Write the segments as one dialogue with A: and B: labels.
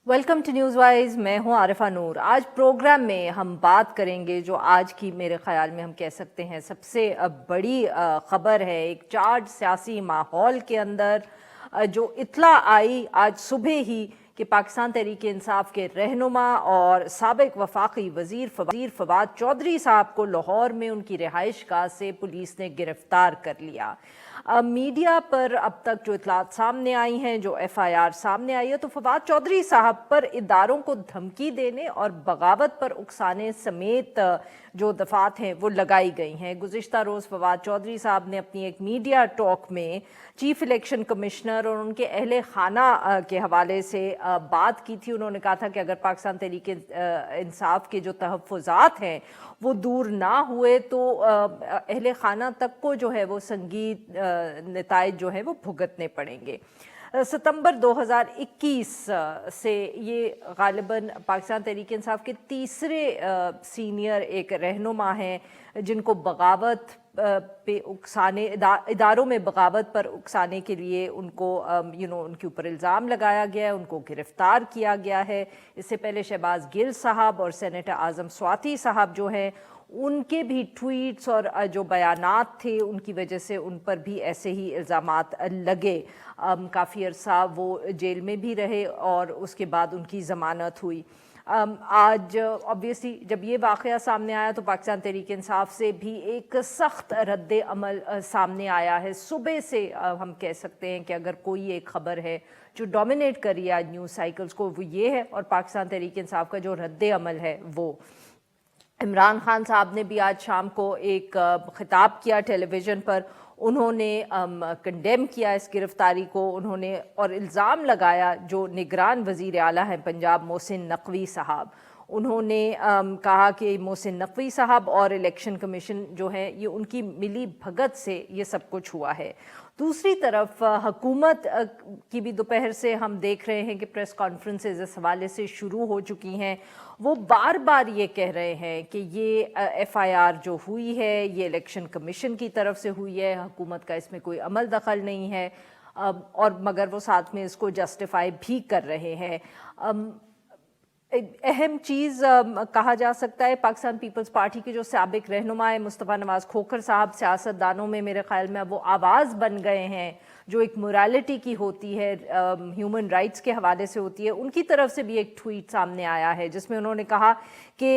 A: Welcome to news wise. मैं हूं आरिफा नूर। आज प्रोग्राम में हम बात करेंगे जो आज की मेरे ख्याल में हम कह सकते हैं सबसे बड़ी खबर है। एक चार्ज सियासी माहौल के अंदर जो इत्ला आई आज सुबह ही कि पाकिस्तान तहरीक इंसाफ के रहनुमा और साबिक वफाकी वजीर फवाद चौधरी साहब को लाहौर में उनकी रिहाइश गाह से पुलिस ने गिरफ्तार कर लिया। मीडिया पर अब तक जो इतलात सामने आई हैं, जो FIR सामने आई है, तो फवाद चौधरी साहब पर इदारों को धमकी देने और बगावत पर उकसाने समेत जो दफात हैं वो लगाई गई हैं। गुज़िश्ता रोज़ फवाद चौधरी साहब ने अपनी एक मीडिया टॉक में चीफ इलेक्शन कमिश्नर और उनके अहले खाना के हवाले से बात की थी। उन्होंने कहा था कि अगर पाकिस्तान तहरीक इंसाफ के जो तहफ़्फ़ुज़ात हैं वो दूर ना हुए तो अहले खाना तक को जो है वो संगीन नताइज जो है वो भुगतने पड़ेंगे। सितंबर 2021 से ये गालिबन पाकिस्तान तहरीक इंसाफ के तीसरे सीनियर एक रहनुमा हैं जिनको बगावत पे उकसाने इदारों में बगावत पर उकसाने के लिए उनको उनके ऊपर इल्ज़ाम लगाया गया है, उनको गिरफ्तार किया गया है। इससे पहले शहबाज गिल साहब और सेनेटर आज़म स्वाति साहब जो हैं उनके भी ट्वीट्स और जो बयानात थे उनकी वजह से उन पर भी ऐसे ही इल्ज़ामात लगे। काफ़ी अरसा वो जेल में भी रहे और उसके बाद उनकी ज़मानत हुई। आज ऑब्वियसली जब ये वाक़या सामने आया तो पाकिस्तान तहरीक इंसाफ से भी एक सख्त रद्द अमल सामने आया है। सुबह से हम कह सकते हैं कि अगर कोई एक ख़बर है जो डोमिनेट कर रही है आज न्यूज़ साइकिल्स को वो ये है, और पाकिस्तान तहरीक इंसाफ का जो रद्द अमल है वो इमरान खान साहब ने भी आज शाम को एक खिताब किया टेलीविज़न पर। उन्होंने कंडेम किया इस गिरफ्तारी को, उन्होंने और इल्ज़ाम लगाया जो निगरान वज़ीर आला हैं पंजाब मोहसिन नकवी साहब। उन्होंने कहा कि मोहसिन नकवी साहब और इलेक्शन कमीशन जो है ये उनकी मिली भगत से ये सब कुछ हुआ है। दूसरी तरफ हुकूमत की भी दोपहर से हम देख रहे हैं कि प्रेस कॉन्फ्रेंसेज इस हवाले से शुरू हो चुकी हैं। वो बार बार ये कह रहे हैं कि ये FIR जो हुई है ये इलेक्शन कमीशन की तरफ से हुई है, हुकूमत का इसमें कोई अमल दखल नहीं है, और मगर वो साथ में इसको जस्टिफाई भी कर रहे हैं। अहम चीज़ कहा जा सकता है पाकिस्तान पीपल्स पार्टी के जो साबिक रहनुमा है मुस्तफ़ा नवाज़ खोखर साहब सियासतदानों में मेरे ख्याल में वो आवाज़ बन गए हैं जो एक मोरालिटी की होती है, ह्यूमन राइट्स के हवाले से होती है। उनकी तरफ से भी एक ट्वीट सामने आया है जिसमें उन्होंने कहा कि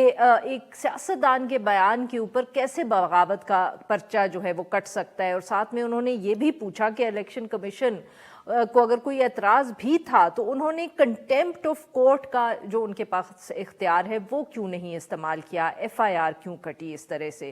A: एक सियासतदान के बयान के ऊपर कैसे बगावत का पर्चा जो है वो कट सकता है, और साथ में उन्होंने ये भी पूछा कि इलेक्शन कमीशन को अगर कोई एतराज़ भी था तो उन्होंने कंटेम्प्ट ऑफ कोर्ट का जो उनके पास इख्तियार है वो क्यों नहीं इस्तेमाल किया, FIR क्यों कटी इस तरह से।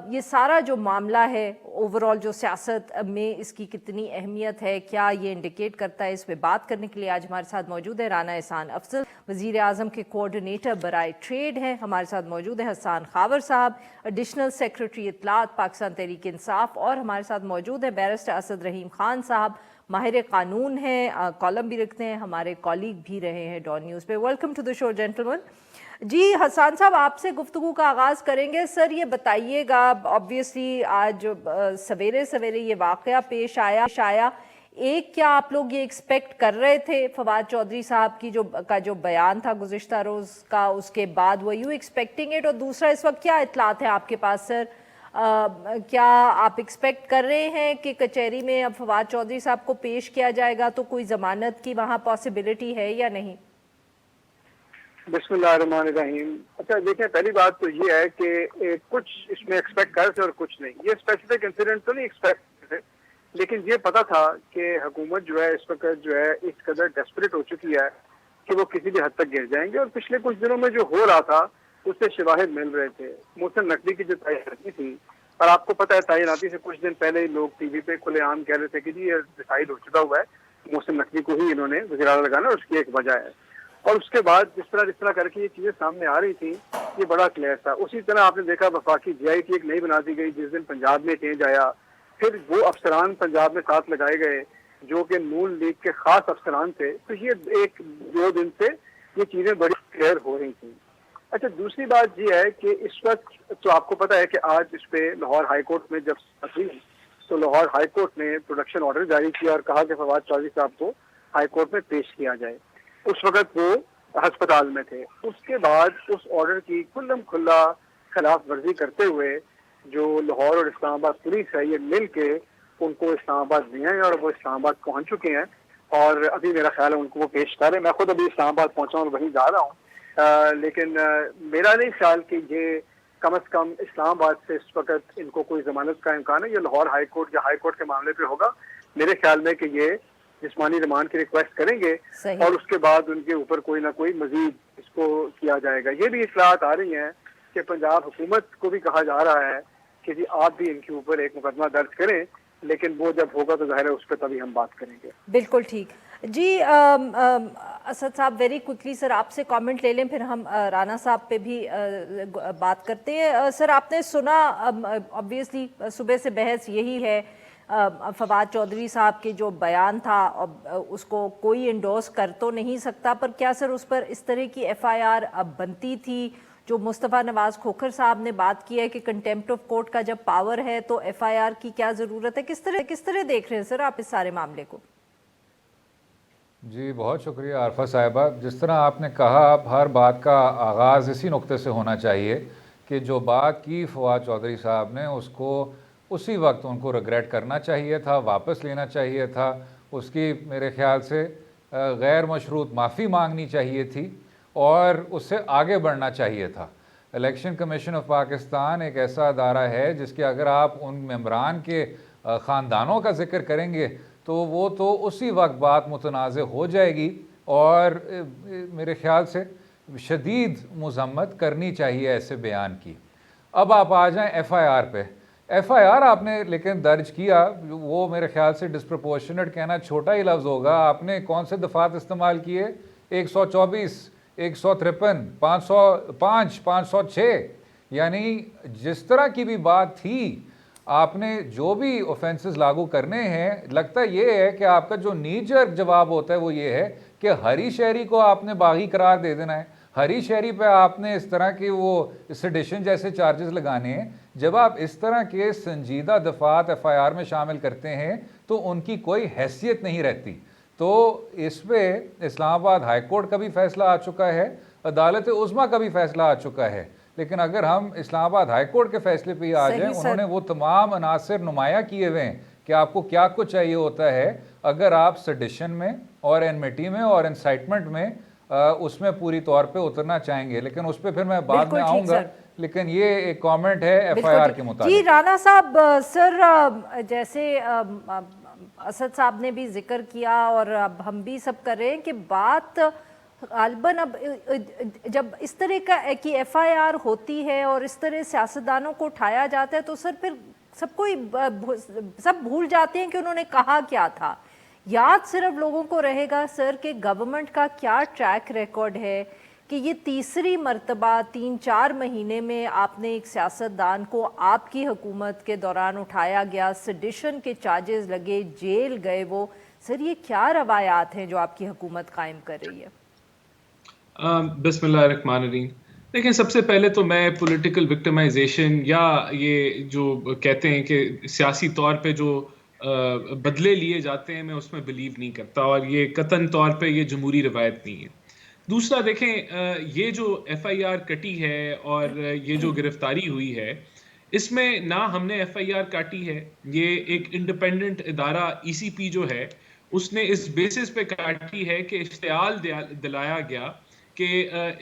A: ये सारा जो मामला है ओवरऑल जो सियासत में इसकी कितनी अहमियत है, क्या ये इंडिकेट करता है, इस पर बात करने के लिए आज हमारे साथ मौजूद है राना एहसान अफजल, वज़ीर आज़म के कोऑर्डिनेटर बराए ट्रेड हैं। हमारे साथ मौजूद है हसन खावर साहब, एडिशनल सेक्रेटरी इत्तलात पाकिस्तान तहरीक इंसाफ, और हमारे साथ मौजूद है बैरिस्टर असद रहीम खान साहब, माहिर कानून हैं, कॉलम भी रखते हैं, हमारे कॉलीग भी रहे हैं डॉन न्यूज़ पे। Welcome to the show gentleman. जी हसन साहब, आपसे गुफ्तगू का आगाज़ करेंगे। सर ये बताइएगा, ऑब्वियसली आज सवेरे सवेरे ये वाक़या पेश आया, एक क्या आप लोग ये एक्सपेक्ट कर रहे थे फवाद चौधरी साहब की जो बयान था गुज़िश्ता रोज़ का, उसके बाद वर यू एक्सपेक्टिंग इट, और दूसरा इस वक्त क्या इत्तलात है आपके पास सर, क्या आप एक्सपेक्ट कर रहे हैं कि कचहरी में अब फवाद चौधरी साहब को पेश किया जाएगा तो कोई ज़मानत की वहाँ पॉसिबिलिटी है या नहीं?
B: बिस्मिल्लाहिर्रहमानिर्रहीम। अच्छा देखिए, पहली बात तो ये है कि कुछ इसमें एक्सपेक्ट कर थे और कुछ नहीं। ये स्पेसिफिक इंसिडेंट तो नहीं एक्सपेक्ट कर थे, लेकिन ये पता था कि हुकूमत जो है इस वक्त जो है इस कदर डेस्परेट हो चुकी है कि वो किसी भी हद तक गिर जाएंगे, और पिछले कुछ दिनों में जो हो रहा था उससे शवाहिद मिल रहे थे। मोहसिन नकवी की जो तैनाती थी, और आपको पता है तैनाती से कुछ दिन पहले ही लोग टीवी पे खुलेआम कह रहे थे कि जी ये डिसाइड हो चुका हुआ है, मोहसिन नकवी को ही इन्होंने वज़ीर आला लगाना, उसकी एक वजह है। और उसके बाद जिस तरह करके ये चीजें सामने आ रही थी ये बड़ा क्लियर था। उसी तरह आपने देखा वफाकी GI की एक नई बना दी गई जिस दिन पंजाब में चेंज आया, फिर वो अफसरान पंजाब में साथ लगाए गए जो कि नून लीग के खास अफसरान थे। तो ये एक दो दिन से ये चीजें बड़ी क्लियर हो रही थी। अच्छा, दूसरी बात ये है कि इस वक्त तो आपको पता है कि आज इस पे लाहौर हाई कोर्ट में जब हुई तो लाहौर हाई कोर्ट ने प्रोडक्शन ऑर्डर जारी किया और कहा कि फवाद चौधरी साहब को हाई कोर्ट में पेश किया जाए। उस वक्त वो अस्पताल में थे। उसके बाद उस ऑर्डर की खुल्लम खुल्ला खिलाफ वर्जी करते हुए जो लाहौर और इस्लामाबाद पुलिस है, ये मिल के उनको इस्लामाबाद ले आए और वो इस्लामाबाद पहुंच चुके हैं और अभी मेरा ख्याल है उनको वो पेश कर रहे हैं। मैं खुद अभी इस्लामाबाद पहुंचा हूँ और वहीं जा रहा हूँ। लेकिन मेरा नहीं ख्याल कि ये कम से कम इस्लामाबाद से इस वक्त इनको कोई जमानत का इम्कान है। ये लाहौर हाई कोर्ट या हाई कोर्ट के मामले पे होगा मेरे ख्याल में कि ये जिस्मानी रिमांड की रिक्वेस्ट करेंगे और उसके बाद उनके ऊपर कोई ना कोई मजीद इसको किया जाएगा। ये भी इत्तलात आ रही हैं कि पंजाब हुकूमत को भी कहा जा रहा है कि जी आप भी इनके ऊपर एक मुकदमा दर्ज करें, लेकिन वो जब होगा तो जाहिर है उस पर तभी हम बात करेंगे।
A: बिल्कुल ठीक जी। असद साहब, वेरी क्विकली सर आपसे कमेंट ले लें, फिर हम राना साहब पे भी बात करते हैं। सर आपने सुना, ऑब्वियसली सुबह से बहस यही है, फवाद चौधरी साहब के जो बयान था उसको कोई इंडोर्स कर तो नहीं सकता, पर क्या सर उस पर इस तरह की एफआईआर अब बनती थी? जो मुस्तफ़ा नवाज खोखर साहब ने बात की है कि कंटेम्प्ट ऑफ कोर्ट का जब पावर है तो एफआईआर की क्या ज़रूरत है? किस तरह देख रहे हैं सर आप इस सारे मामले को?
C: जी बहुत शुक्रिया आरफा साहिबा। जिस तरह आपने कहा, अब हर बात का आगाज़ इसी नुक्ते से होना चाहिए कि जो बात की फवाद चौधरी साहब ने उसको उसी वक्त उनको रिग्रेट करना चाहिए था, वापस लेना चाहिए था। उसकी मेरे ख़्याल से गैर मशरूत माफ़ी मांगनी चाहिए थी और उससे आगे बढ़ना चाहिए था। इलेक्शन कमीशन ऑफ पाकिस्तान एक ऐसा अदारा है जिसके अगर आप उन मेंबरान के ख़ानदानों का जिक्र करेंगे तो वो तो उसी वक्त बात मुतनाज़ हो जाएगी और मेरे ख़्याल से शदीद मज़म्मत करनी चाहिए ऐसे बयान की। अब आप आ जाएं एफ़आईआर पे। एफ़आईआर आपने लेकिन दर्ज किया, वो मेरे ख़्याल से डिस्प्रपोर्शनेट कहना छोटा ही लफ्ज़ होगा। आपने कौन से दफ़ात इस्तेमाल किए? 124, 153, 505, 506, यानी जिस तरह की भी बात थी आपने जो भी ऑफेंसेस लागू करने हैं, लगता ये है कि आपका जो नीजर जवाब होता है वो ये है कि हरी शहरी को आपने बागी करार दे देना है, हरी शहरी पे आपने इस तरह की वो सेडिशन जैसे चार्जेस लगाने हैं। जब आप इस तरह के संजीदा दफात एफआईआर में शामिल करते हैं तो उनकी कोई हैसियत नहीं रहती। तो इस पे इस्लामाबाद हाई कोर्ट का भी फैसला आ चुका है, अदालत उज़्मा का भी फैसला आ चुका है, लेकिन अगर हम इस्लामाबाद हाई कोर्ट के फैसले पे आ जाए, उन्होंने वो तमाम अनासर नुमाया किए हुए हैं कि आपको क्या कुछ चाहिए होता है अगर आप सेडिशन में और एनमिटी में और इंसाइटमेंट में उसमें पूरी तौर पे उतरना चाहेंगे। लेकिन उस पर फिर मैं बाद में आऊँगा, लेकिन ये एक कमेंट है एफआईआर के मुताबिक।
A: जी राना साहब, सर जैसे असद साहब ने भी जिक्र किया और अब हम भी सब कर रहे हैं कि बात गालिबन अब जब इस तरह का की एफआईआर होती है और इस तरह सियासतदानों को उठाया जाता है तो सर फिर सब भूल जाते हैं कि उन्होंने कहा क्या था। याद सिर्फ लोगों को रहेगा सर कि गवर्नमेंट का क्या ट्रैक रिकॉर्ड है कि ये तीसरी मर्तबा 3-4 महीने में आपने एक सियासतदान को आपकी हुकूमत के दौरान उठाया गया, सेडिशन के चार्जेस लगे, जेल गए वो। सर ये क्या रवायात हैं जो आपकी हुकूमत कायम कर रही है?
D: बिस्मिल्लाहिर्रहमानिर्रहीम। देखिए, सबसे पहले तो मैं पॉलिटिकल विक्टिमाइजेशन या ये जो कहते हैं कि सियासी तौर पे जो बदले लिए जाते हैं, मैं उसमें बिलीव नहीं करता और ये कतन तौर पे ये जमहूरी रवायत नहीं है। दूसरा देखें, ये जो एफआईआर कटी है और ये जो गिरफ्तारी हुई है, इसमें ना हमने एफआईआर काटी है, ये एक इंडिपेंडेंट इदारा ईसीपी जो है उसने इस बेसिस पे काटी है कि इश्तियाल दिलाया गया कि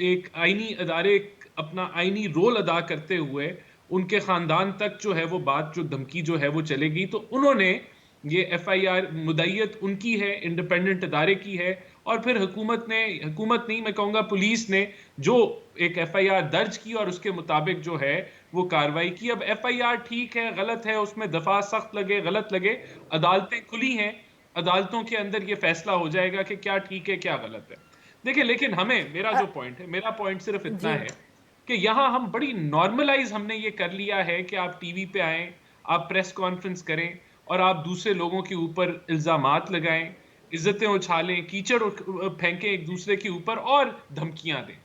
D: एक आईनी अदारे अपना आईनी रोल अदा करते हुए उनके खानदान तक जो है वो बात, जो धमकी जो है वो चलेगी, तो उन्होंने ये एफआईआर मुद्दईयत उनकी है, इंडिपेंडेंट अदारे की है और फिर हुकूमत नहीं, मैं कहूँगा पुलिस ने जो एक एफआईआर दर्ज की और उसके मुताबिक जो है वो कार्रवाई की। अब एफआईआर ठीक है, गलत है, उसमें दफा सख्त लगे, गलत लगे, अदालतें खुली हैं, अदालतों के अंदर ये फैसला हो जाएगा कि क्या ठीक है क्या गलत है। देखिए, लेकिन मेरा पॉइंट सिर्फ इतना है कि यहाँ हम बड़ी नॉर्मलाइज हमने ये कर लिया है कि आप टीवी पे आएं, आप प्रेस कॉन्फ्रेंस करें और आप दूसरे लोगों के ऊपर इल्जामात लगाएं, इज्जतें उछालें, कीचड़ फेंकें एक दूसरे के ऊपर और धमकियां दें।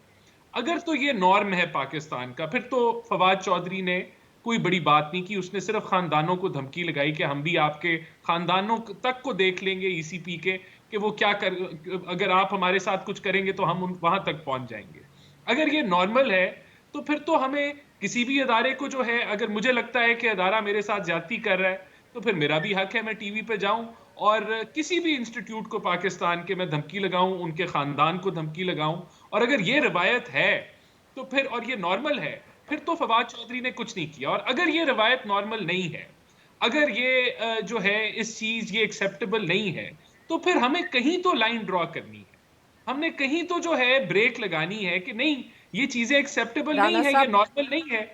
D: अगर तो ये नॉर्म है पाकिस्तान का, फिर तो फवाद चौधरी ने कोई बड़ी बात नहीं की, उसने सिर्फ खानदानों को धमकी लगाई कि हम भी आपके खानदानों तक को देख लेंगे ईसीपी के कि वो क्या कर, अगर आप हमारे साथ कुछ करेंगे तो हम वहां तक पहुंच जाएंगे। अगर ये नॉर्मल है तो फिर तो हमें किसी भी अदारे को जो है, अगर मुझे लगता है कि अदारा मेरे साथ ज्यादती कर रहा है तो फिर मेरा भी हक है मैं टीवी पे जाऊं और किसी भी इंस्टीट्यूट को पाकिस्तान के मैं धमकी लगाऊं, उनके खानदान को धमकी लगाऊं। और अगर ये रवायत है तो फिर, और ये नॉर्मल है, फिर तो फवाद चौधरी ने कुछ नहीं किया। और अगर ये रवायत नॉर्मल नहीं है, अगर ये जो है इस चीज ये एक्सेप्टेबल नहीं है, तो फिर हमें कहीं तो लाइन ड्रॉ करनी है, हमने कहीं तो जो है ब्रेक लगानी है कि नहीं ये चीजें एक्सेप्टेबल नहीं
A: राणा
D: है, ये
A: साहब,
D: नॉर्मल नहीं है।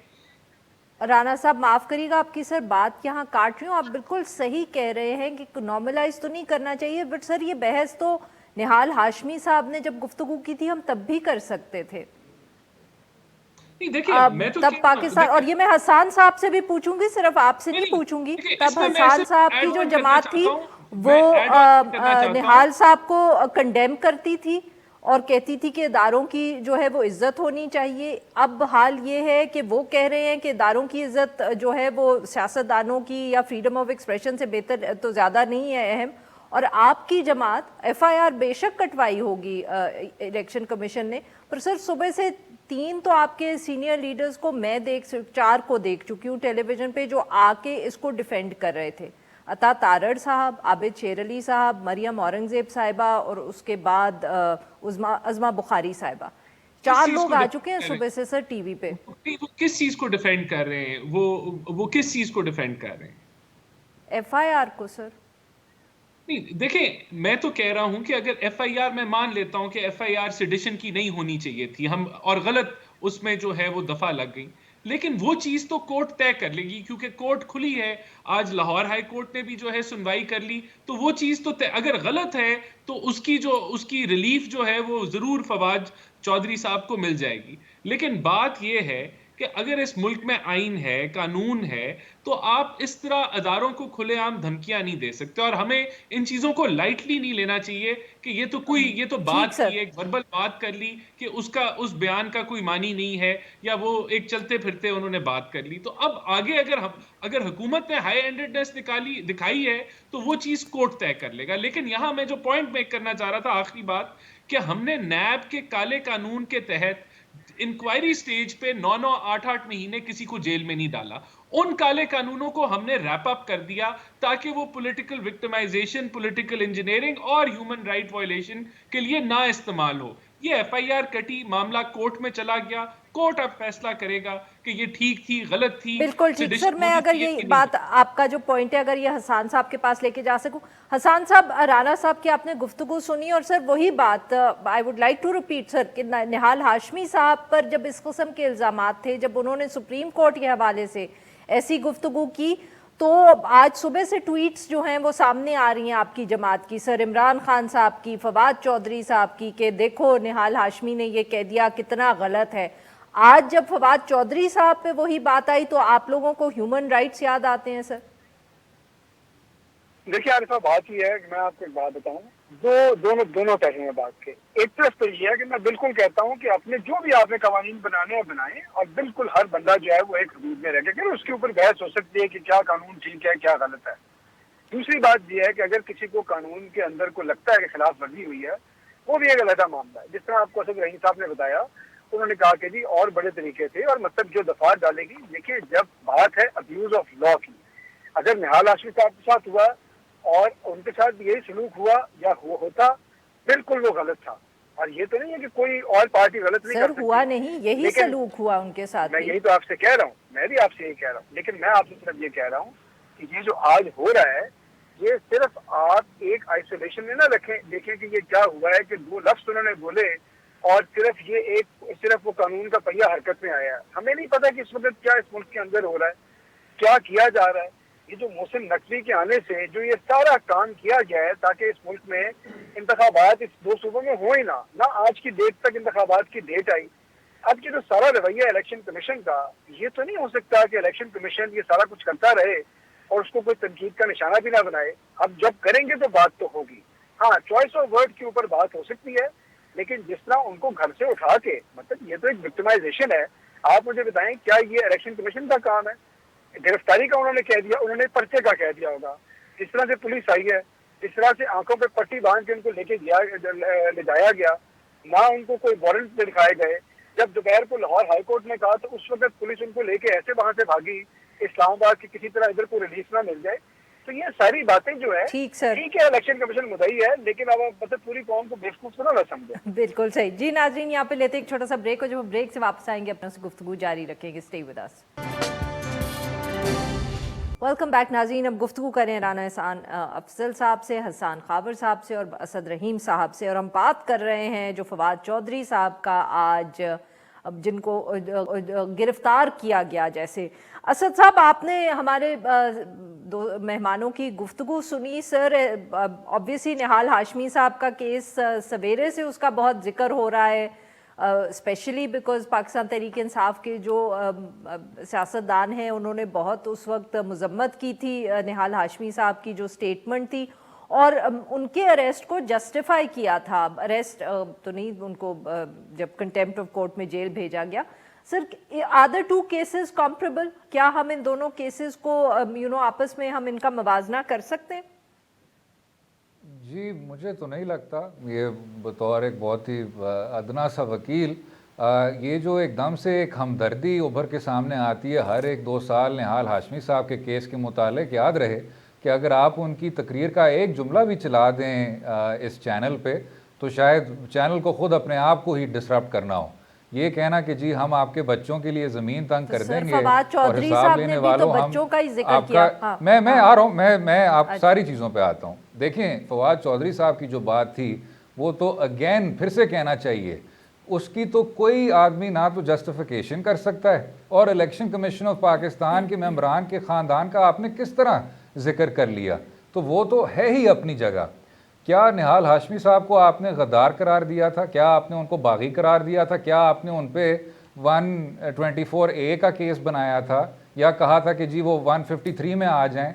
A: राणा साहब माफ करिएगा आपकी सर बात यहाँ काट रही हूँ। आप बिल्कुल सही कह रहे हैं कि नॉर्मलाइज तो नहीं करना चाहिए, बट सर ये बहस तो निहाल हाशमी साहब ने जब गुफ्तगू की थी हम तब भी कर सकते थे।
D: नहीं देखिए, मैं तो
A: तब पाकिस्तान, और ये मैं हसन साहब से भी पूछूंगी, सिर्फ आपसे नहीं पूछूंगी। तब हसन साहब की जो जमात थी वो निहाल साहब को कंडेम करती थी और कहती थी कि इदारों की जो है वो इज्जत होनी चाहिए। अब हाल ये है कि वो कह रहे हैं कि इदारों की इज्जत जो है वो सियासतदानों की या फ्रीडम ऑफ एक्सप्रेशन से बेहतर तो ज़्यादा नहीं है अहम। और आपकी जमात एफआईआर बेशक कटवाई होगी इलेक्शन कमीशन ने, पर सर सुबह से 3 तो आपके सीनियर लीडर्स को मैं 4 को देख चुकी हूँ टेलीविजन पे जो आके इसको डिफेंड कर रहे थे। अता तारड़ साहब, आबिद शेर अली साहब, मरियम औरंगजेब साहिबा और उसके बाद अज़मा बुखारी साहिबा, 4 लोग आ चुके हैं सुबह से सर टीवी पे।
D: वो किस चीज को डिफेंड कर रहे हैं? वो किस चीज को डिफेंड कर रहे हैं?
A: एफआईआर को सर।
D: नहीं देखिए, मैं तो कह रहा हूं कि अगर एफआईआर, मैं मान लेता हूं कि एफआईआर सेडिशन की नहीं होनी चाहिए थी, हम और गलत उसमें जो है वो दफा लग गई, लेकिन वो चीज तो कोर्ट तय कर लेगी क्योंकि कोर्ट खुली है। आज लाहौर हाई कोर्ट ने भी जो है सुनवाई कर ली, तो वो चीज तो तय, अगर गलत है तो उसकी रिलीफ जो है वो जरूर फवाद चौधरी साहब को मिल जाएगी। लेकिन बात यह है कि अगर इस मुल्क में आइन है, कानून है, तो आप इस तरह अदारों को खुलेआम धमकियां नहीं दे सकते। और हमें इन चीजों को लाइटली नहीं लेना चाहिए कि ये तो
A: ठीक
D: बात
A: सर।
D: की, एक वर्बल बात कर ली कि उस बयान का कोई मानी नहीं है, या वो एक चलते फिरते उन्होंने बात कर ली। तो अब आगे अगर हुकूमत ने हाई हैंडेडनेस दिखाई है तो वो चीज कोर्ट तय कर लेगा। लेकिन यहां मैं जो पॉइंट मेक करना चाह रहा था, आखिरी बात, कि हमने नैब के काले कानून के तहत इंक्वायरी स्टेज पे 9-9, 8-8 महीने किसी को जेल में नहीं डाला। उन काले कानूनों को हमने रैप अप कर दिया ताकि वो पॉलिटिकल विक्टिमाइजेशन, पॉलिटिकल इंजीनियरिंग और ह्यूमन राइट वायलेशन के लिए ना इस्तेमाल हो। ये एफआईआर कटी, मामला कोर्ट में चला गया, कोर्ट अब फैसला करेगा कि ये ठीक थी, गलत थी,
A: बिल्कुल ठीक सर। मैं अगर ये बात, आपका जो पॉइंट है, अगर ये हसन साहब के पास लेके जा सकूं। हसन साहब, राणा साहब की आपने गुफ्तगू सुनी और सर वही बात I would like to repeat sir कि निहाल हाशमी साहब पर जब इस किस्म के इल्जामात थे, जब उन्होंने सुप्रीम कोर्ट के हवाले से ऐसी गुफ्तगू की, तो आज सुबह से ट्वीट्स जो हैं वो सामने आ रही हैं आपकी जमात की, सर इमरान खान साहब की, फवाद चौधरी साहब की, कि देखो निहाल हाशमी ने ये कह दिया, कितना गलत है। आज जब फवाद चौधरी साहब पे वही बात आई तो आप लोगों को ह्यूमन राइट्स याद आते हैं सर?
B: देखिए आरिफा, बात यह है कि मैं आपको एक बात बताऊं, दोनों पहलू हैं बात के। एक तरफ तो ये है कि मैं बिल्कुल कहता हूं कि अपने जो भी आपने कवानीन बनाने हैं बनाएं, और बिल्कुल हर बंदा जो है वो एक हदूद में रह के, उसके ऊपर बहस हो सकती है कि क्या कानून ठीक है, क्या गलत है। दूसरी बात यह है कि अगर किसी को कानून के अंदर को लगता है कि खिलाफ वर्जी हुई है, वो भी एक अलग मामला है। जिस तरह आपको असद रहीम साहब ने बताया, उन्होंने कहा कि जी और बड़े तरीके थे, और मतलब जो दफात डालेगी। देखिए, जब बात है अब्यूज ऑफ लॉ की, अगर निहाल हाशमी साहब के साथ हुआ और उनके साथ यही सलूक हुआ या होता, बिल्कुल वो गलत था। और ये तो नहीं है कि कोई और पार्टी गलत नहीं कर सकती।
A: हुआ नहीं, यही सलूक हुआ उनके साथ।
B: मैं यही तो आपसे कह रहा हूँ, मैं भी आपसे यही कह रहा हूँ। लेकिन मैं आपसे सिर्फ ये कह रहा हूँ कि ये जो आज हो रहा है, ये सिर्फ आप एक आइसोलेशन में ना रखें, देखें कि ये क्या हुआ है कि 2 लफ्ज उन्होंने बोले और सिर्फ वो कानून का पहिया हरकत में आया है। हमें नहीं पता कि इस वक्त क्या इस मुल्क के अंदर हो रहा है, क्या किया जा रहा है। ये जो मोहसिन नकवी के आने से जो ये सारा काम किया गया है ताकि इस मुल्क में इंतखाबात इस 2 सूबों में हो ही ना आज की डेट तक इंतखाबात की डेट आई। अब ये जो सारा रवैया इलेक्शन कमीशन का, ये तो नहीं हो सकता कि इलेक्शन कमीशन ये सारा कुछ करता रहे और उसको कोई तनकीद का निशाना भी ना बनाए। अब जब करेंगे तो बात तो होगी। हाँ, चॉइस ऑफ वर्ड के ऊपर बात हो सकती है, लेकिन जिस तरह उनको घर से उठा के, मतलब ये तो एक विक्टिमाइजेशन है। आप मुझे बताएं, क्या ये इलेक्शन कमीशन का काम है? गिरफ्तारी का उन्होंने कह दिया, उन्होंने पर्चे का कह दिया होगा। जिस तरह से पुलिस आई है, इस तरह से आंखों पे पट्टी बांध के उनको ले जाया गया, ना उनको कोई वारंट दिखाए गए। जब दोपहर को लाहौर हाई कोर्ट ने कहा तो उस वक्त पुलिस उनको लेके ऐसे वहां से भागी इस्लामाबाद की, किसी तरह इधर को रिलीज ना मिल जाए। तो ये सारी बातें जो है,
A: ठीक सर,
B: ठीक है इलेक्शन कमीशन मुद्दई है, लेकिन अब मतलब पूरी कौम को बेवकूफ तो ना समझे।
A: बिल्कुल सही जी। नाजरीन यहाँ पे लेते एक छोटा सा ब्रेक, और जब ब्रेक से वापस आएंगे अपने से गुफ्तगू जारी रखेंगे। Stay with us. Welcome back नाज़रीन। अब गुफ्तगू करें राना एहसान अफजल साहब से, हसन खाबर साहब से और असद रहीम साहब से, और हम बात कर रहे हैं जो फवाद चौधरी साहब का आज अब जिनको गिरफ्तार किया गया। जैसे असद साहब, आपने हमारे दो मेहमानों की गुफ्तगू सुनी सर। ऑब्वियसली निहाल हाशमी साहब का केस सवेरे से उसका बहुत जिक्र हो रहा है, स्पेशली बिकॉज पाकिस्तान तहरीक इंसाफ के जो सियासतदान हैं उन्होंने बहुत उस वक्त मजम्मत की थी निहाल हाशमी साहब की जो स्टेटमेंट थी, और उनके अरेस्ट को जस्टिफाई किया था। अरेस्ट तो नहीं, उनको जब कंटेम्प्ट ऑफ कोर्ट में जेल भेजा गया। Sir, are the two cases comparable? क्या हम इन दोनों केसेस को आपस में हम इनका मवाजना कर सकते हैं?
C: जी, मुझे तो नहीं लगता। ये बतौर एक बहुत ही अदना सा वकील, ये जो एकदम से एक हमदर्दी उभर के सामने आती है हर एक 2 साल निहाल हाशमी साहब के केस के मुतालिक, याद रहे कि अगर आप उनकी तकरीर का एक जुमला भी चला दें इस चैनल पे तो शायद चैनल को ख़ुद अपने आप को ही डिसरप्ट करना हो। ये कहना कि जी हम आपके बच्चों के लिए ज़मीन तंग कर देंगे और हिसाब लेने वालों हम आपका,
A: हाँ,
C: मैं आ रहा हूँ, मैं आप सारी चीज़ों पे आता हूँ। देखें, फवाद चौधरी साहब की जो बात थी वो तो अगेन फिर से कहना चाहिए, उसकी तो कोई आदमी ना तो जस्टिफिकेशन कर सकता है, और इलेक्शन कमीशन ऑफ पाकिस्तान के मेंबरान के ख़ानदान का आपने किस तरह जिक्र कर लिया, तो वो तो है ही अपनी जगह। क्या निहाल हाशमी साहब को आपने गद्दार करार दिया था? क्या आपने उनको बागी करार दिया था? क्या आपने उन पे 124A का केस बनाया था, या कहा था कि जी वो 153 में आ जाएं?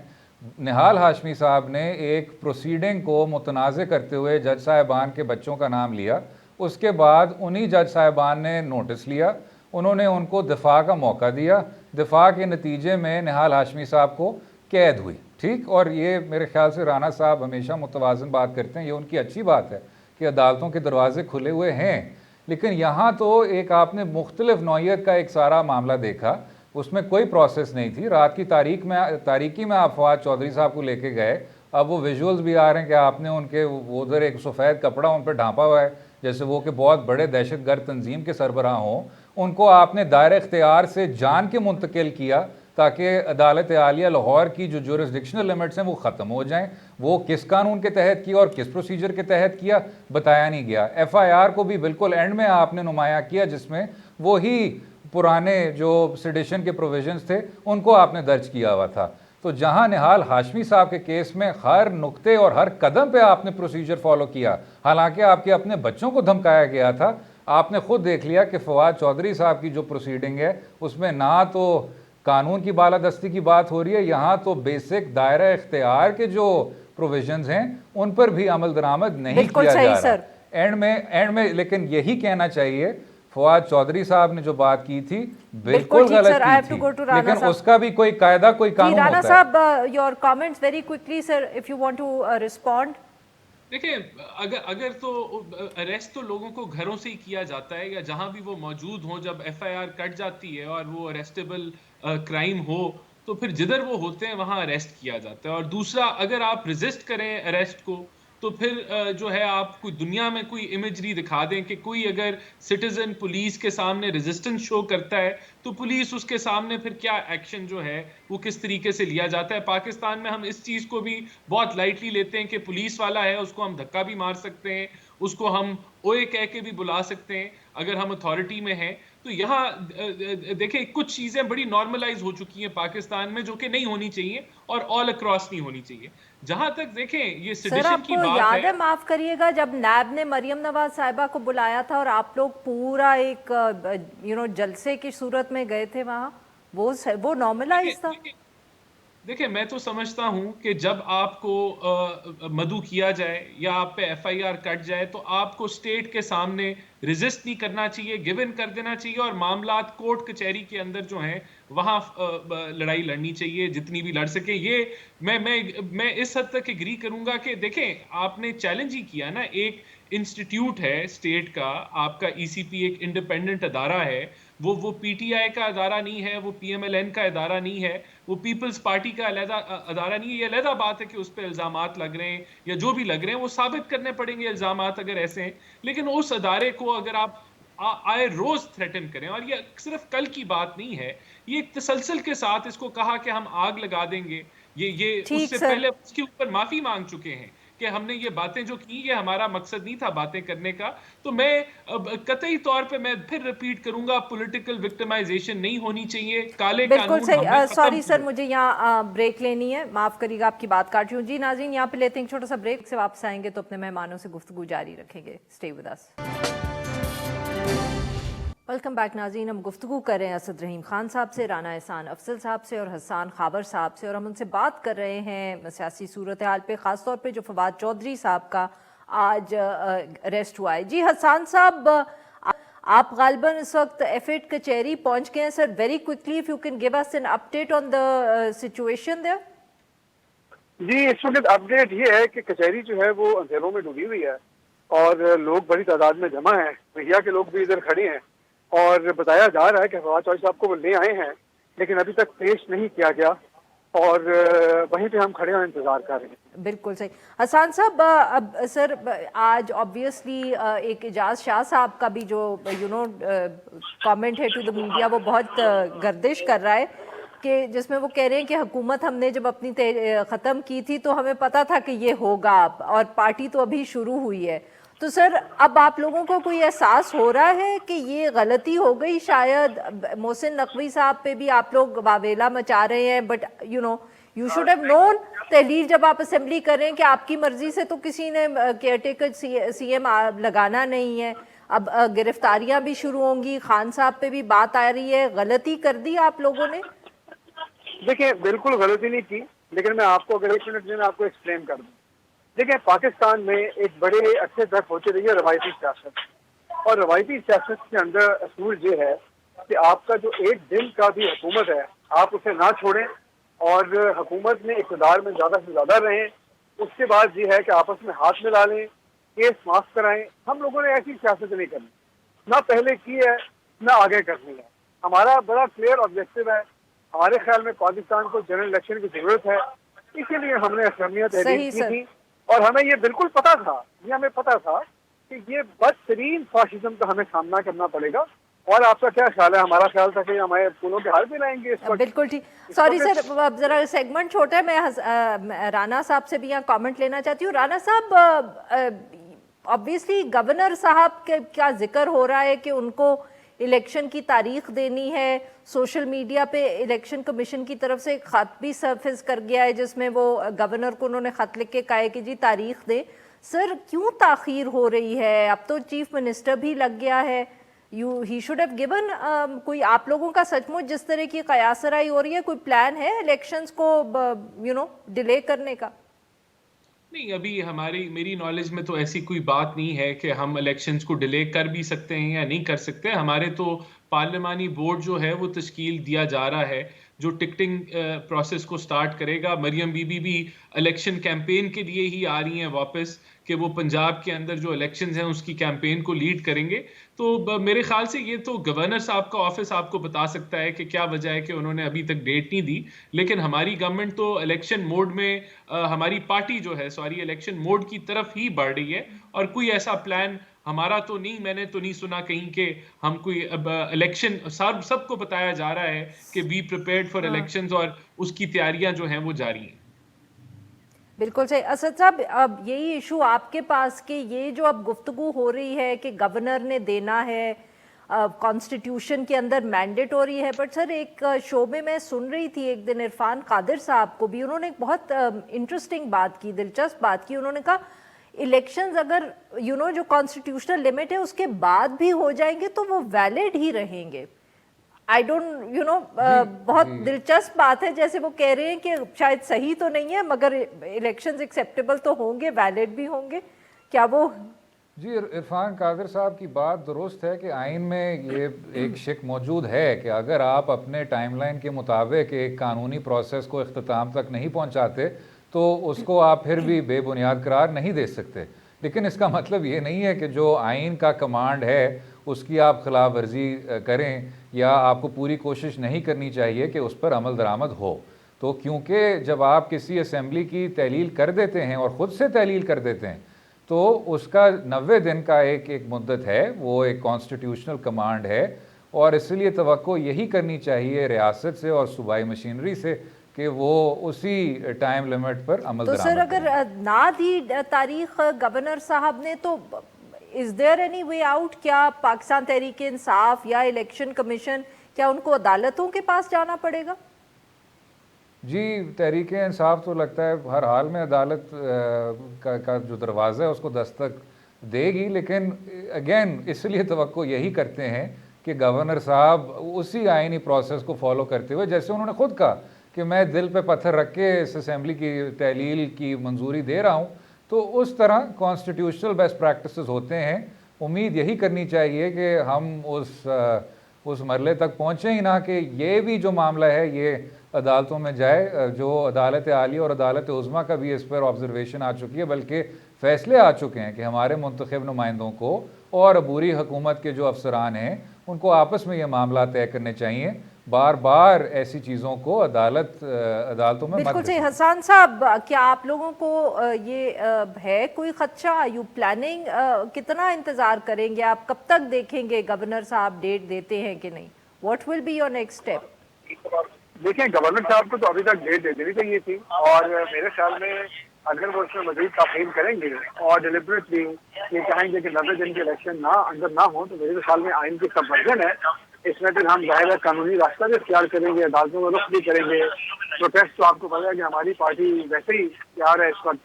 C: निहाल हाशमी साहब ने एक प्रोसीडिंग को मुतनाज़ करते हुए जज साहिबान के बच्चों का नाम लिया, उसके बाद उन्हीं जज साहिबान ने नोटिस लिया, उन्होंने उनको दिफा का मौका दिया, दिफा के नतीजे में निहाल हाशमी साहब को कैद हुई। ठीक, और ये मेरे ख्याल से राना साहब हमेशा मुतवाज़न बात करते हैं, ये उनकी अच्छी बात है कि अदालतों के दरवाजे खुले हुए हैं। लेकिन यहाँ तो एक आपने मुख्तलिफ नौइयत का एक सारा मामला देखा, उसमें कोई प्रोसेस नहीं थी। रात की तारीकी में आप फवाद चौधरी साहब को लेके गए, अब वो विजुअल्स भी आ रहे हैं कि आपने उनके उधर एक सफ़ेद कपड़ा उन पर ढांपा हुआ है जैसे वो कि बहुत बड़े दहशतगर्द तंजीम के सरबराह हों। उनको आपने दायरे इख्तियार से जान के मुंतकिल किया ताकि अदालत आलिया लाहौर की जो जुरिस्डिक्शनल लिमिट्स हैं वो ख़त्म हो जाएं। वो किस कानून के तहत किया और किस प्रोसीजर के तहत किया बताया नहीं गया। FIR को भी बिल्कुल एंड में आपने नुमाया किया जिसमें वही पुराने जो सेडिशन के प्रोविजंस थे उनको आपने दर्ज किया हुआ था। तो जहां निहाल हाशमी साहब के केस में हर नुक्ते और हर कदम पे आपने प्रोसीजर फॉलो किया, हालांकि आपके अपने बच्चों को धमकाया गया था, आपने खुद देख लिया कि फवाद चौधरी साहब की जो प्रोसीडिंग है उसमें ना तो कानून की बालादस्ती की बात हो रही है, यहाँ तो बेसिक दायरा इख्तियार के जो प्रोविजंस हैं उन पर भी अमल दरामद नहीं किया जा रहा। एंड में लेकिन यही कहना चाहिए, फवाद चौधरी साहब ने जो बात की थी बिल्कुल गलत की थी, लेकिन उसका भी कोई कायदा कोई कानून होता है।
A: राना साहब, your comments very quickly sir, if you want to respond.
D: देखिए, अगर तो अरेस्ट तो लोगों को घरों से ही किया जाता है या जहां भी वो मौजूद हों, जब FIR कट जाती है और वो अरेस्टेबल क्राइम हो तो फिर जिधर वो होते हैं वहां अरेस्ट किया जाता है। और दूसरा, अगर आप रेजिस्ट करें अरेस्ट को तो फिर जो है आप कोई दुनिया में कोई इमेजरी दिखा दें कि कोई अगर सिटीजन पुलिस के सामने रेजिस्टेंस शो करता है तो पुलिस उसके सामने फिर क्या एक्शन जो है वो किस तरीके से लिया जाता है। पाकिस्तान में हम इस चीज़ को भी बहुत लाइटली लेते हैं कि पुलिस वाला है उसको हम धक्का भी मार सकते हैं, उसको हम ओए कह के भी बुला सकते हैं अगर हम अथॉरिटी में हैं। तो यहाँ देखें, कुछ चीज़ें बड़ी नॉर्मलाइज हो चुकी हैं पाकिस्तान में जो कि नहीं होनी चाहिए और ऑल अक्रॉस नहीं होनी चाहिए। जहां तक देखें ये सेडिशन की बात
A: याद है, माफ करिएगा, जब नैब ने मरियम नवाज साहिबा को बुलाया था और आप लोग पूरा एक जलसे की सूरत में गए थे वहां, वो नॉर्मलाइज था।
D: देखिए, मैं तो समझता हूं कि जब आपको मदऊ किया जाए या आप पे FIR कट जाए तो आपको स्टेट के सामने रेजिस्ट नहीं करना चाहिए, गिव इन कर देना चाहिए और मामलात कोर्ट कचहरी के अंदर जो हैं वहां लड़ाई लड़नी चाहिए जितनी भी लड़ सके। ये मैं इस हद तक एग्री करूंगा कि देखें, आपने चैलेंज ही किया ना, एक इंस्टीट्यूट है स्टेट का, आपका ईसीपी एक इंडिपेंडेंट अदारा है, वो पीटीआई का अदारा नहीं है, वो पीएमएलएन का अदारा नहीं है, वो पीपल्स पार्टी का अलहदा अदारा नहीं है। ये अलहदा बात है कि उस पर इल्जामात लग रहे हैं या जो भी लग रहे हैं वो साबित करने पड़ेंगे इल्जामात अगर ऐसे हैं। लेकिन उस अदारे को अगर आप आए रोज थ्रेटन करें, और ये सिर्फ कल की बात नहीं है, ये एक तसलसल के साथ इसको कहा कि हम आग लगा देंगे, ये
A: ठीक
D: उससे
A: सर।
D: पहले उसके ऊपर माफी मांग चुके हैं कि हमने ये बातें जो की, ये हमारा मकसद नहीं था बातें करने का। तो मैं कतई तौर पे मैं फिर रिपीट करूंगा, पॉलिटिकल विक्टिमाइजेशन नहीं होनी चाहिए। काले
A: बिल्कुल
D: कानून
A: सही।
D: हमने
A: सॉरी
D: खत्म
A: सर,
D: किए।
A: मुझे यहाँ ब्रेक लेनी है, माफ करिएगा आपकी बात काट रही हूँ जी। नाज़रीन, यहाँ पे लेते हैं एक छोटा सा ब्रेक, से वापस आएंगे तो अपने मेहमानों से गुफ्तगू जारी रखेंगे। Stay with us. Welcome back नाज़रीन। हम गुफ्तगू कर रहे हैं असद रहीम खान साहब से, राना एहसान अफजल साहब से और हसन खाबर साहब से, और हम उनसे बात कर रहे हैं सियासी सूरत हाल पे, ख़ास तौर पे जो फवाद चौधरी साहब का आज अरेस्ट हुआ है। जी हसन साहब, आप गालिबन इस वक्त एफएड कचहरी पहुंच गए हैं sir. Very quickly if you can give us an update on the situation there.
B: जी, इस वक्त अपडेट ये है कि कचहरी जो है वो अंधेरों में डूबी हुई है और लोग बड़ी तादाद में जमा हैं। मीडिया के लोग भी इधर खड़े हैं और बताया जा रहा है कि फवाद चौधरी साहब को वो ले आए हैं, लेकिन अभी तक पेश नहीं किया गया और वहीं पे हम खड़े हैं, इंतजार कर रहे हैं।
A: बिल्कुल सही। हसन साहब, अब सर आज ऑब्वियसली एक एजाज शाह साहब का भी जो कमेंट है टू द मीडिया, वो बहुत गर्दिश कर रहा है कि जिसमें वो कह रहे हैं कि हुकूमत हमने जब अपनी ख़त्म की थी तो हमें पता था कि ये होगा, और पार्टी तो अभी शुरू हुई है। तो सर अब आप लोगों को कोई एहसास हो रहा है कि ये गलती हो गई शायद? मोहसिन नकवी साहब पे भी आप लोग वावेला मचा रहे हैं, but you should have known. तहरीर जब आप असेंबली कर रहे हैं कि आपकी मर्जी से तो किसी ने केयरटेकर सीएम लगाना नहीं है, अब गिरफ्तारियां भी शुरू होंगी, खान साहब पे भी बात आ रही है, गलती कर दी आप लोगों ने?
B: देखिए, बिल्कुल गलती नहीं की, लेकिन मैं आपको अगर 1 मिनट में आपको एक्सप्लेन कर दूं। देखिए, पाकिस्तान में एक बड़े अरसे तक होती रही है रवायती सियासत, और रवायती सियासत के अंदर असूल ये है कि आपका जो एक दिन का भी हुकूमत है, आप उसे ना छोड़ें और हुकूमत में इक़्तिदार में ज़्यादा से ज़्यादा रहें। उसके बाद ये है कि आपस में हाथ मिला लें, केस माफ कराएं। हम लोगों ने ऐसी सियासत नहीं करनी, ना पहले की है ना आगे करनी है। हमारा बड़ा क्लियर ऑब्जेक्टिव है। हमारे ख्याल में पाकिस्तान को जनरल इलेक्शन की जरूरत है, इसीलिए हमने असमियत तहरीर की थी, और हमें ये बिल्कुल पता था, ये हमें पता था कि ये बदतरीन फाशिज्म का हमें सामना करना पड़ेगा। और आपका क्या ख्याल है? हमारा ख्याल था कि हमारे फूलों के हार भी लाएंगे इस वक्त।
A: बिल्कुल ठीक। सॉरी सर, अब जरा सेगमेंट छोटा है, मैं राना साहब से भी यहाँ कमेंट लेना चाहती हूँ। राना साहब, ऑब्वियसली गवर्नर साहब का जिक्र हो रहा है कि उनको इलेक्शन की तारीख देनी है। सोशल मीडिया पे इलेक्शन कमीशन की तरफ से खत भी सरफेस कर गया है जिसमें वो गवर्नर को उन्होंने खत लिख के कहा है कि जी तारीख दे। सर क्यों ताखीर हो रही है? अब तो चीफ मिनिस्टर भी लग गया है, ही शुड हैव गिवन। कोई आप लोगों का सचमुच जिस तरह की कयासराई हो रही है, कोई प्लान है इलेक्शंस को डिले करने का?
D: नहीं, अभी मेरी नॉलेज में तो ऐसी कोई बात नहीं है कि हम इलेक्शंस को डिले कर भी सकते हैं या नहीं कर सकते। हमारे तो पार्लिमानी बोर्ड जो है वो तश्कील दिया जा रहा है जो टिकटिंग प्रोसेस को स्टार्ट करेगा। मरियम बीबी भी इलेक्शन कैंपेन के लिए ही आ रही हैं वापस, कि वो पंजाब के अंदर जो इलेक्शंस हैं उसकी कैंपेन को लीड करेंगे। तो मेरे ख्याल से ये तो गवर्नर साहब का ऑफिस आपको बता सकता है कि क्या वजह है कि उन्होंने अभी तक डेट नहीं दी। लेकिन हमारी गवर्नमेंट तो इलेक्शन मोड में, हमारी पार्टी जो है इलेक्शन मोड की तरफ ही बढ़ रही है, और कोई ऐसा प्लान हमारा तो नहीं, मैंने तो नहीं सुना कहीं के हम कोई इलेक्शन, सबको बताया जा रहा है कि बी प्रिपेयर्ड फॉर इलेक्शंस, और उसकी तैयारियां जो हैं वो जारी हैं।
A: बिल्कुल सही। असद साहब, अब यही इशू आपके पास कि ये जो अब गुफ्तगू हो रही है कि गवर्नर ने देना है, कॉन्स्टिट्यूशन के अंदर मैंडेटरी है, बट सर एक शो में मैं सुन रही थी एक दिन इरफान कादिर साहब को भी, उन्होंने एक बहुत इंटरेस्टिंग बात की, दिलचस्प बात की। उन्होंने कहा इलेक्शंस अगर जो कॉन्स्टिट्यूशनल लिमिट है उसके बाद भी हो जाएंगे तो वो वैलिड ही रहेंगे। आई डोंट बहुत दिलचस्प बात है, जैसे वो कह रहे हैं कि शायद सही तो नहीं है मगर इलेक्शंस एक्सेप्टेबल तो होंगे, वैलिड भी होंगे। क्या वो
C: जी, इरफान कादिर साहब की बात दुरुस्त है कि आइन में ये एक शिक मौजूद है कि अगर आप अपने टाइमलाइन के मुताबिक एक कानूनी प्रोसेस को इख्तिताम तक नहीं पहुंचाते तो उसको आप फिर भी बेबुनियाद करार नहीं दे सकते। लेकिन इसका मतलब ये नहीं है कि जो आइन का कमांड है उसकी आप खिलाफ वर्जी करें, या आपको पूरी कोशिश नहीं करनी चाहिए कि उस पर अमल दरामद हो। तो क्योंकि जब आप किसी असम्बली की तहलील कर देते हैं और ख़ुद से तहलील कर देते हैं तो उसका 90 दिन का एक मुद्दत है, वो एक कॉन्स्टिट्यूशनल कमांड है, और इसलिए तवक्को यही करनी चाहिए रियासत से और सूबाई मशीनरी से कि वो उसी टाइम लिमिट पर अमल
A: तो सर
C: दरामद
A: अगर
C: करें।
A: ना दी तारीख गवर्नर साहब ने तो is there any way out? क्या पाकिस्तान तहरीक इंसाफ या इलेक्शन कमीशन, क्या उनको अदालतों के पास जाना पड़ेगा?
C: जी, तहरीक इंसाफ तो लगता है हर हाल में अदालत का जो दरवाज़ा है उसको दस्तक देगी, लेकिन अगेन इसलिए तवक्को यही करते हैं कि गवर्नर साहब उसी आइनी प्रोसेस को फॉलो करते हुए, जैसे उन्होंने खुद कहा कि मैं दिल पे पत्थर रख के इस असम्बली की तहलील की मंजूरी दे रहा हूँ, तो उस तरह कॉन्स्टिट्यूशनल बेस्ट प्रैक्टिसेस होते हैं। उम्मीद यही करनी चाहिए कि हम उस मरले तक पहुँचें ही ना कि ये भी जो मामला है ये अदालतों में जाए। जो अदालत आली और अदालत उज़्मा का भी इस पर ऑब्जर्वेशन आ चुकी है, बल्कि फ़ैसले आ चुके हैं कि हमारे मुंतखब नुमाइंदों को और अबूरी हुकूमत के जो अफसरान हैं उनको आपस में ये मामला तय करने चाहिए। बार बार ऐसी चीज़ों को अदालतों में मत
A: बिल्कुल सही।
C: घसीटें।
A: हसन साहब, क्या आप लोगों को ये है कोई खदशा? यू प्लानिंग, कितना इंतज़ार करेंगे आप? कब तक देखेंगे गवर्नर साहब डेट देते हैं कि नहीं? What will be your next step?
B: देखिए, गवर्नर साहब को तो अभी तक डेट दे देनी चाहिए थी, और मेरे ख्याल में अगर वो उसमें मजीद ताखीर करेंगे और डिलिबरेटली ये कहेंगे कि 90 दिन के इलेक्शन अंदर ना हो, तो मेरे ख्याल में आइन की सबवर्जन है। इसमें फिर हम जाहिर है कानूनी रास्ता भी इख्तियार करेंगे, अदालतों में रुख भी करेंगे। प्रोटेस्ट तो आपको पता है कि हमारी पार्टी वैसे ही तैयार है इस वक्त,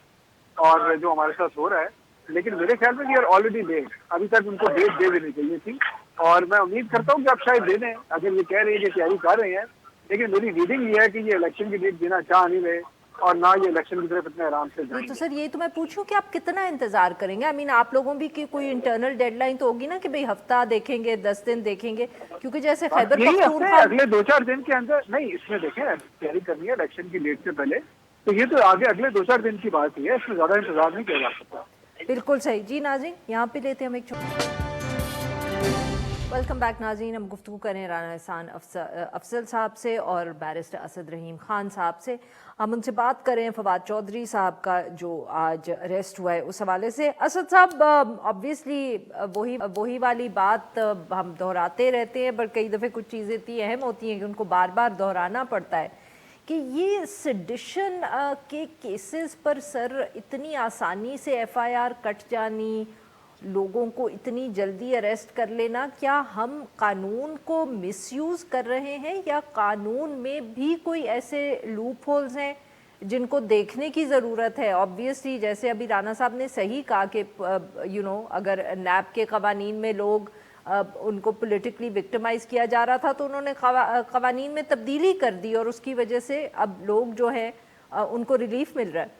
B: और जो हमारे साथ हो रहा है, लेकिन मेरे ख्याल में वी आर ऑलरेडी लेट। अभी तक उनको डेट दे देनी चाहिए थी, और मैं उम्मीद करता हूँ कि आप शायद दे दें, अगर ये कह रहे हैं कि तैयारी कर रहे हैं। लेकिन मेरी रीडिंग ये है कि ये इलेक्शन की डेट देना चाह नहीं रहे, और ना ये इलेक्शन की तरफ इतने आराम से
A: तो
B: जाएंगे।
A: सर ये तो मैं पूछूं कि आप कितना इंतजार करेंगे? आई मीन आप लोगों भी की कोई इंटरनल डेडलाइन तो होगी ना कि भाई हफ्ता देखेंगे, 10 दिन देखेंगे, क्योंकि जैसे खैबर
B: यही हफ्ते
A: पख्तूनख्वा
B: अगले 2-4 दिन के अंदर नहीं, इसमें देखें तैयारी करनी है इलेक्शन की डेट से पहले, तो ये तो आगे अगले 2-4 दिन की बात ही है, इसमें ज्यादा इंतजार नहीं किया जा सकता।
A: बिल्कुल सही। जी नाज़रीन, यहाँ पे लेते हैं हम एक वेलकम बैक नाज़रीन। हम गुफ्तगू करें राना एहसान अफजल साहब से और बैरिस्टर असद रहीम खान साहब से। हम उनसे बात करें फवाद चौधरी साहब का जो आज अरेस्ट हुआ है उस हवाले से। असद साहब, ऑब्वियसली वही वाली बात हम दोहराते रहते हैं, बट कई दफ़े कुछ चीज़ें इतनी अहम होती हैं कि उनको बार बार दोहराना पड़ता है कि ये सेडिशन के केसेस पर सर इतनी आसानी से FIR कट जानी, लोगों को इतनी जल्दी अरेस्ट कर लेना, क्या हम कानून को मिसयूज़ कर रहे हैं या कानून में भी कोई ऐसे लूप होल्स हैं जिनको देखने की ज़रूरत है? ऑब्वियसली जैसे अभी राना साहब ने सही कहा कि अगर नैब के कवानीन में लोग उनको पॉलिटिकली विक्टिमाइज किया जा रहा था तो उन्होंने कवानीन में तब्दीली कर दी और उसकी वजह से अब लोग जो है उनको रिलीफ मिल रहा है।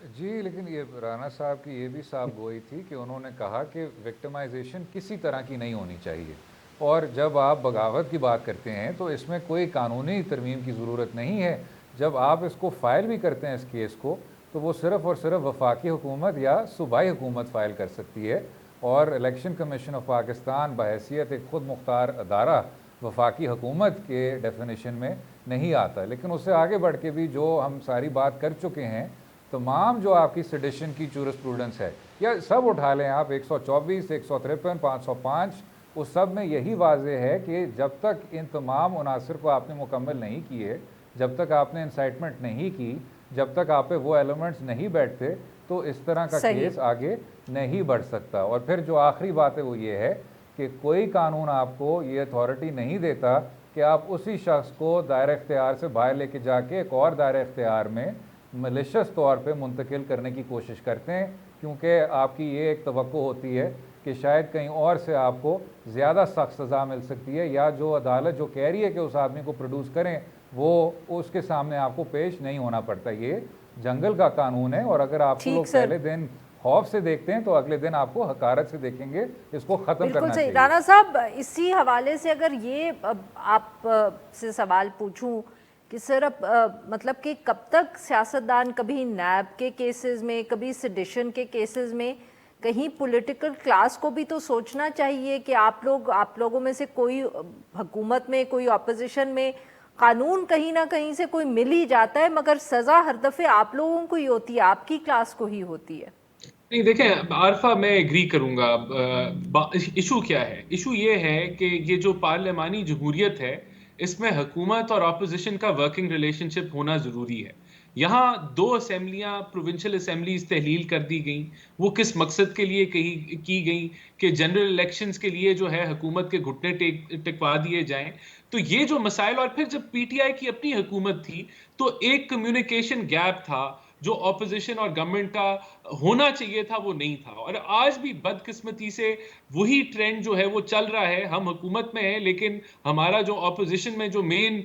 C: जी, लेकिन ये राना साहब की ये भी साफ गोई थी कि उन्होंने कहा कि विक्टिमाइजेशन किसी तरह की नहीं होनी चाहिए, और जब आप बगावत की बात करते हैं तो इसमें कोई कानूनी तरमीम की ज़रूरत नहीं है। जब आप इसको फ़ाइल भी करते हैं इस केस को, तो वो सिर्फ़ और सिर्फ वफाकी हुकूमत या सूबाई हुकूमत फ़ाइल कर सकती है, और इलेक्शन कमीशन ऑफ पाकिस्तान बहैसियत एक ख़ुद मुख्तार अदारा वफाकी हुकूमत के डेफिनेशन में नहीं आता। लेकिन उससे आगे बढ़ के भी जो हम सारी बात कर चुके हैं, तमाम जो आपकी सेडिशन की जूरिस्प्रूडेंस है, या सब उठा लें आप, 124, 153, 505, उस सब में यही वाज़ेह है कि जब तक इन तमाम अनासर को आपने मुकम्मल नहीं किए, जब तक आपने इंसाइटमेंट नहीं की, जब तक आप पे वो एलिमेंट्स नहीं बैठते, तो इस तरह का केस आगे नहीं बढ़ सकता। और फिर जो आखिरी बात है वो ये है कि कोई कानून आपको ये अथॉरिटी नहीं देता कि आप उसी शख्स को दायरा इख्तियार से बाहर लेके जाके एक और दायरा इख्तियार में मलिशियस तौर पे मुंतकिल करने की कोशिश करते हैं, क्योंकि आपकी ये एक तवक्को होती है कि शायद कहीं और से आपको ज़्यादा सख्त सज़ा मिल सकती है, या जो अदालत जो कह रही है कि उस आदमी को प्रोड्यूस करें वो उसके सामने आपको पेश नहीं होना पड़ता। ये जंगल का कानून है, और अगर आपको लोग पहले दिन खौफ से देखते हैं तो अगले दिन आपको हकारत से देखेंगे, इसको ख़त्म
A: बिल्कुल
C: करना
A: सही।
C: चाहिए।
A: राणा साहब, इसी हवाले से अगर ये आप से सवाल पूछूं कि सर अब मतलब कि कब तक सियासतदान कभी नैब के केसेस में, कभी सेडिशन के केसेस में, कहीं पॉलिटिकल क्लास को भी तो सोचना चाहिए कि आप लोगों में से कोई हुकूमत में, कोई ऑपोजिशन में, कानून कहीं ना कहीं से कोई मिल ही जाता है, मगर सज़ा हर दफ़े आप लोगों को ही होती है, आपकी क्लास को ही होती है।
D: नहीं देखें आरफा, मैं एग्री करूंगा। इशू क्या है? इशू ये है कि ये जो पार्लियामानी जमहूरियत है, इसमें हुकूमत और अपोजिशन का वर्किंग रिलेशनशिप होना जरूरी है। यहाँ दो असेंबलियां, प्रोविंशियल असेंबलीज तहलील कर दी गई। वो किस मकसद के लिए की गई कि जनरल इलेक्शंस के लिए जो है हुकूमत के घुटने टिकवा दिए जाएं। तो ये जो मसाइल, और फिर जब पीटीआई की अपनी हुकूमत थी तो एक कम्युनिकेशन गैप था जो ऑपोजिशन और गवर्नमेंट का होना चाहिए था, वो नहीं था। और आज भी बदकिस्मती से वही ट्रेंड जो है वो चल रहा है। हम हुकूमत में हैं, लेकिन हमारा जो ऑपोजिशन में जो मेन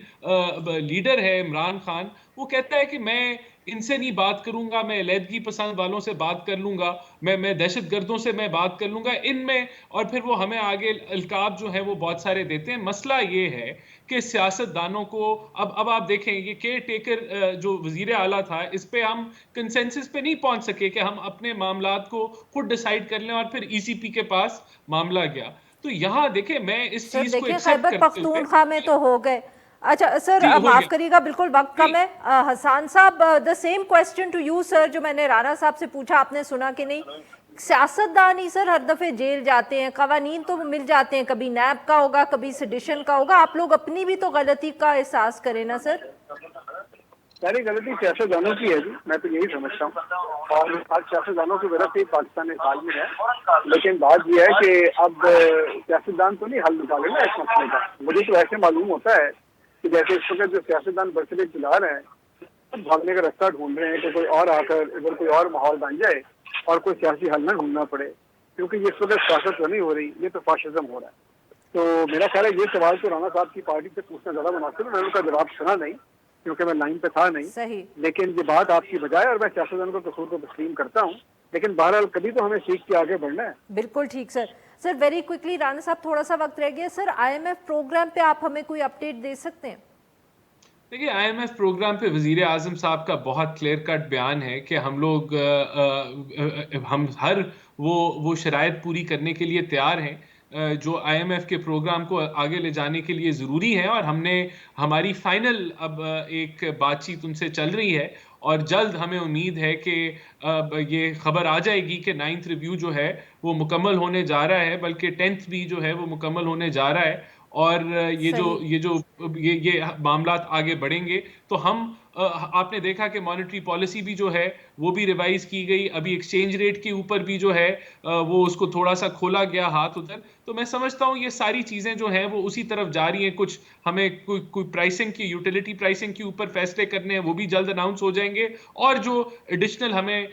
D: लीडर है इमरान खान, वो कहता है कि मैं इनसे नहीं बात करूंगा, मैं अलहदगी पसंद वालों से बात कर लूंगा, मैं दहशतगर्दों से मैं बात कर लूंगा इनमें। और फिर वो हमें आगे अलकाब जो है वो बहुत सारे देते हैं। मसला ये है कि सियासतदानों को अब आप देखें, ये केयर टेकर जो वजीर आला था, इस पे हम कंसेंसस पे नहीं पहुंच सके कि हम अपने मामलात को खुद डिसाइड कर लें, और फिर ईसीपी के पास मामला गया। तो यहाँ देखें, मैं इस
A: सर
D: चीज को
A: देखिए,
D: एक्सेप्ट
A: खैबर
D: करते हुए,
A: पख्तूनख्वा में तो हो गए। अच्छा सर,
D: जी हो
A: माफ
D: गया।
A: करिएगा, बिल्कुल वक्त कम है। हसान साहब, the same question to you sir, जो मैंने राणा साहब से पूछा, आपने सुना कि नहीं? सियासतदान ही सर हर दफे जेल जाते हैं, कवानीन तो मिल जाते हैं, कभी नैब का होगा, कभी सेडिशन का होगा। आप लोग अपनी भी तो गलती का एहसास करें ना सर।
B: सारी गलती सियासतदानों की है जी, मैं तो यही समझता हूँ। और आज सियासतदानों की वजह से पाकिस्तान एक हाल में है। लेकिन बात यह है कि अब सियासतदान तो नहीं हल निकाले ना इस मसले का। मुझे तो ऐसे मालूम होता है कि जैसे इस वक्त जो सियासतदान बरसले चला रहे हैं, भागने का रास्ता ढूंढ रहे हैं कि कोई और आकर इधर कोई और माहौल बन जाए और कोई सियासी हल न ढूंढना पड़े। क्योंकि ये इस वक्त सियासत तो नहीं हो रही, ये तो फाशिज्म हो रहा है। तो मेरा ख्याल है ये सवाल तो राणा साहब की पार्टी से पूछना ज्यादा मुनासिब है। मैंने उनका जवाब सुना नहीं क्योंकि मैं लाइन पे था नहीं।
A: सही।
B: लेकिन ये बात आपकी बजाय, और मैं सियासतदान को कसूर को तस्लीम करता हूँ, लेकिन बहरहाल कभी तो हमें सीख के आगे बढ़ना है।
A: बिल्कुल ठीक sir. Sir very quickly, Rana साहब थोड़ा सा वक्त रह गया सर, आईएमएफ प्रोग्राम पे आप हमें कोई अपडेट दे सकते हैं?
D: देखिए, आईएमएफ प्रोग्राम पे वजीर आजम साहब का बहुत क्लियर कट बयान है कि हम लोग हम हर वो शराइत पूरी करने के लिए तैयार हैं जो आईएमएफ के प्रोग्राम को आगे ले जाने के लिए ज़रूरी है। और हमारी फाइनल अब एक बातचीत उनसे चल रही है, और जल्द हमें उम्मीद है कि ये खबर आ जाएगी कि 9th रिव्यू जो है वो मुकम्मल होने जा रहा है, बल्कि 10th भी जो है वो मुकम्मल होने जा रहा है। और ये मामलात आगे बढ़ेंगे तो हम आपने देखा कि मॉनेटरी पॉलिसी भी जो है वो भी रिवाइज की गई। अभी एक्सचेंज रेट के ऊपर भी जो है वो उसको थोड़ा सा खोला गया हाथ उधर। तो मैं समझता हूँ ये सारी चीजें जो हैं वो उसी तरफ जा रही हैं। कुछ हमें कोई प्राइसिंग की, यूटिलिटी प्राइसिंग के ऊपर फैसले करने हैं, वो भी जल्द अनाउंस हो जाएंगे। और जो एडिशनल हमें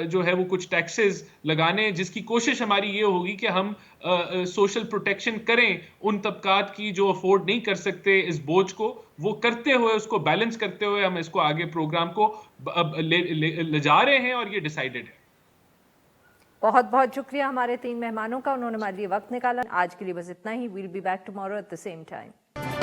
D: जो है वो कुछ टैक्सेस लगाने हैं, जिसकी कोशिश हमारी ये होगी कि हम सोशल प्रोटेक्शन करें उन तबकात की जो अफोर्ड नहीं कर सकते इस बोझ को। वो करते हुए, उसको बैलेंस करते हुए हम इसको आगे प्रोग्राम को ले जा रहे हैं, और ये डिसाइडेड है।
A: बहुत बहुत शुक्रिया हमारे 3 मेहमानों का, उन्होंने हमारे लिए वक्त निकाला। आज के लिए बस इतना ही। We'll be back tomorrow at the same time.